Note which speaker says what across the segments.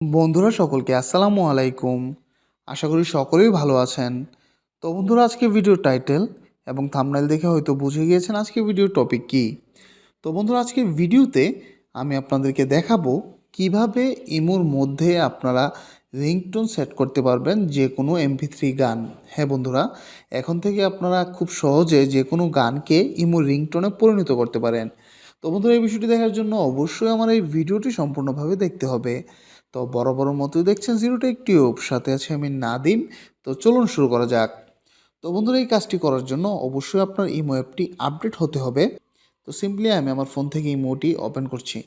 Speaker 1: বন্ধুরা সকলকে আসসালামু আলাইকুম। আশা করি সকলেই ভালো আছেন। তো বন্ধুরা, আজকে ভিডিও টাইটেল এবং থাম্বনেল দেখে হয়তো বুঝে গিয়েছেন আজকে ভিডিওর টপিক কী। তো বন্ধুরা, আজকে ভিডিওতে আমি আপনাদেরকে দেখাবো কিভাবে ইমোর মধ্যে আপনারা রিংটোন সেট করতে পারবেন যে কোনো MP3 গান। হ্যাঁ বন্ধুরা, এখন থেকে আপনারা খুব সহজে যে কোনো গানকে ইমোর রিংটোনে পরিণত করতে পারেন। তো বন্ধুরা, এই বিষয়টি দেখার জন্য অবশ্যই আমার এই ভিডিওটি সম্পূর্ণভাবে দেখতে হবে। তো বড় বড় মতোই দেখছেন জিরো টেক টিউব, সাথে আছে আমি নাদিম। তো চলুন শুরু করা যাক। তো বন্ধুরা, এই কাজটি করার জন্য অবশ্যই আপনার ইমো অ্যাপটি আপডেট হতে হবে। তো সিম্পলি আমি আমার ফোন থেকে ইমোটি ওপেন করছি।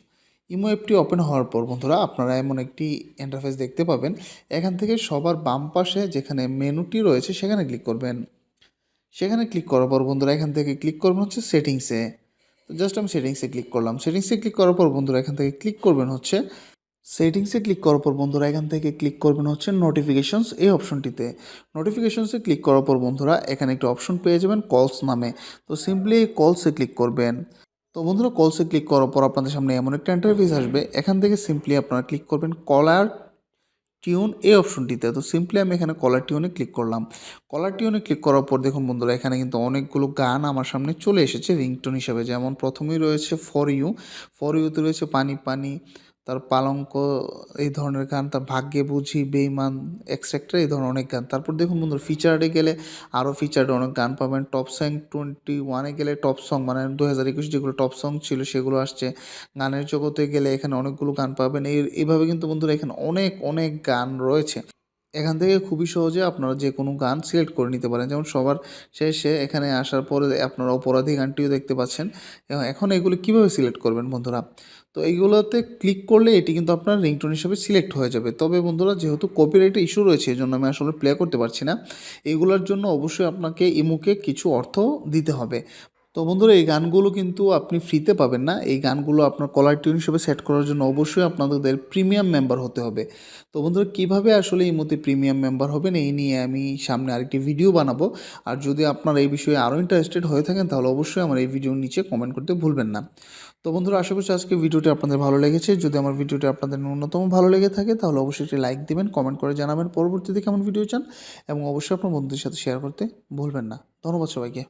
Speaker 1: ইমো অ্যাপটি ওপেন হওয়ার পর বন্ধুরা, আপনারা এমন একটি ইন্টারফেস দেখতে পাবেন। এখান থেকে সবার বাম পাশে যেখানে মেনুটি রয়েছে সেখানে ক্লিক করবেন। সেখানে ক্লিক করার পর বন্ধুরা, এখান থেকে ক্লিক করবেন হচ্ছে সেটিংসে। তো জাস্ট আমি সেটিংসে ক্লিক করলাম। সেটিংসে ক্লিক করার পর বন্ধুরা, এখান থেকে ক্লিক করবেন হচ্ছে সেটিংসে ক্লিক করার পর বন্ধুরা, এখান থেকে ক্লিক করবেন হচ্ছে নোটিফিকেশনস এই অপশনটিতে। নোটিফিকেশনসে ক্লিক করার পর বন্ধুরা, এখানে একটা অপশন পেয়ে যাবেন কলস নামে। তো সিম্পলি এই কলসে ক্লিক করবেন। তো বন্ধুরা, কলসে ক্লিক করার পর আপনাদের সামনে এমন একটা ইন্টারফেস আসবে। এখান থেকে সিম্পলি আপনারা ক্লিক করবেন কলার টিউন এই অপশনটিতে। তো সিম্পলি আমি এখানে কলার টিউনে ক্লিক করলাম। কলার টিউনে ক্লিক করার পর দেখুন বন্ধুরা, এখানে কিন্তু অনেকগুলো গান আমার সামনে চলে এসেছে রিংটোন হিসাবে। যেমন প্রথমেই রয়েছে ফর ইউ, ফর ইউতে রয়েছে পানি পানি, তার পালঙ্ক এই ধরনের গান, তার ভাগ্যে বুঝি, বেইমান, এক্সেট্রা এই ধরনের অনেক গান। তারপর দেখুন বন্ধুরা, ফিচার্ডে গেলে আরও ফিচার্ডে অনেক গান পাবেন। টপ সং 21-এ গেলে টপ সং মানে 2021 যেগুলো টপ সং ছিল সেগুলো আসছে। গানের জগতে গেলে এখানে অনেকগুলো গান পাবেন। এইভাবে কিন্তু বন্ধুরা এখানে অনেক অনেক গান রয়েছে। এখান থেকে খুবই সহজে আপনারা যে কোনো গান সিলেক্ট করে নিতে পারেন। যেমন সবার শেষে এখানে আসার পরে আপনারা অপরাধী গানটিও দেখতে পাচ্ছেন। এখন এগুলো কীভাবে সিলেক্ট করবেন বন্ধুরা? তো এইগুলোতে ক্লিক করলে এটি কিন্তু আপনার রিংটোন হিসেবে সিলেক্ট হয়ে যাবে। তবে বন্ধুরা, যেহেতু কপিরাইটের ইস্যু রয়েছে এজন্য আমি আসলে প্লে করতে পারছি না। এগুলোর জন্য অবশ্যই আপনাকে ইমোকে কিছু অর্থ দিতে হবে। তো বন্ধুরা, এই গানগুলো কিন্তু আপনি ফ্রিতে পাবেন না। এই গানগুলো আপনার কলার টিউন হিসেবে সেট করার জন্য অবশ্যই আপনাদের প্রিমিয়াম মেম্বার হতে হবে। তো বন্ধুরা, কীভাবে আসলে ইমোতে প্রিমিয়াম মেম্বার হবেন এই নিয়ে আমি সামনে আরেকটি ভিডিও বানাবো। আর যদি আপনারা এই বিষয়ে আরও ইন্টারেস্টেড হয়ে থাকেন তাহলে অবশ্যই আমার এই ভিডিওর নিচে কমেন্ট করতে ভুলবেন না। তো বন্ধুরা, আশা করছি আজকে ভিডিওটি আপনাদের ভালো লেগেছে। যদি আমার ভিডিওটি আপনাদের ন্যূনতম ভালো লেগে থাকে তাহলে অবশ্যই একটি লাইক দিবেন, কমেন্ট করে জানাবেন পরবর্তীতে কেমন ভিডিও চান, এবং অবশ্যই আপনার বন্ধুদের সাথে শেয়ার করতে ভুলবেন না। ধন্যবাদ সবাইকে।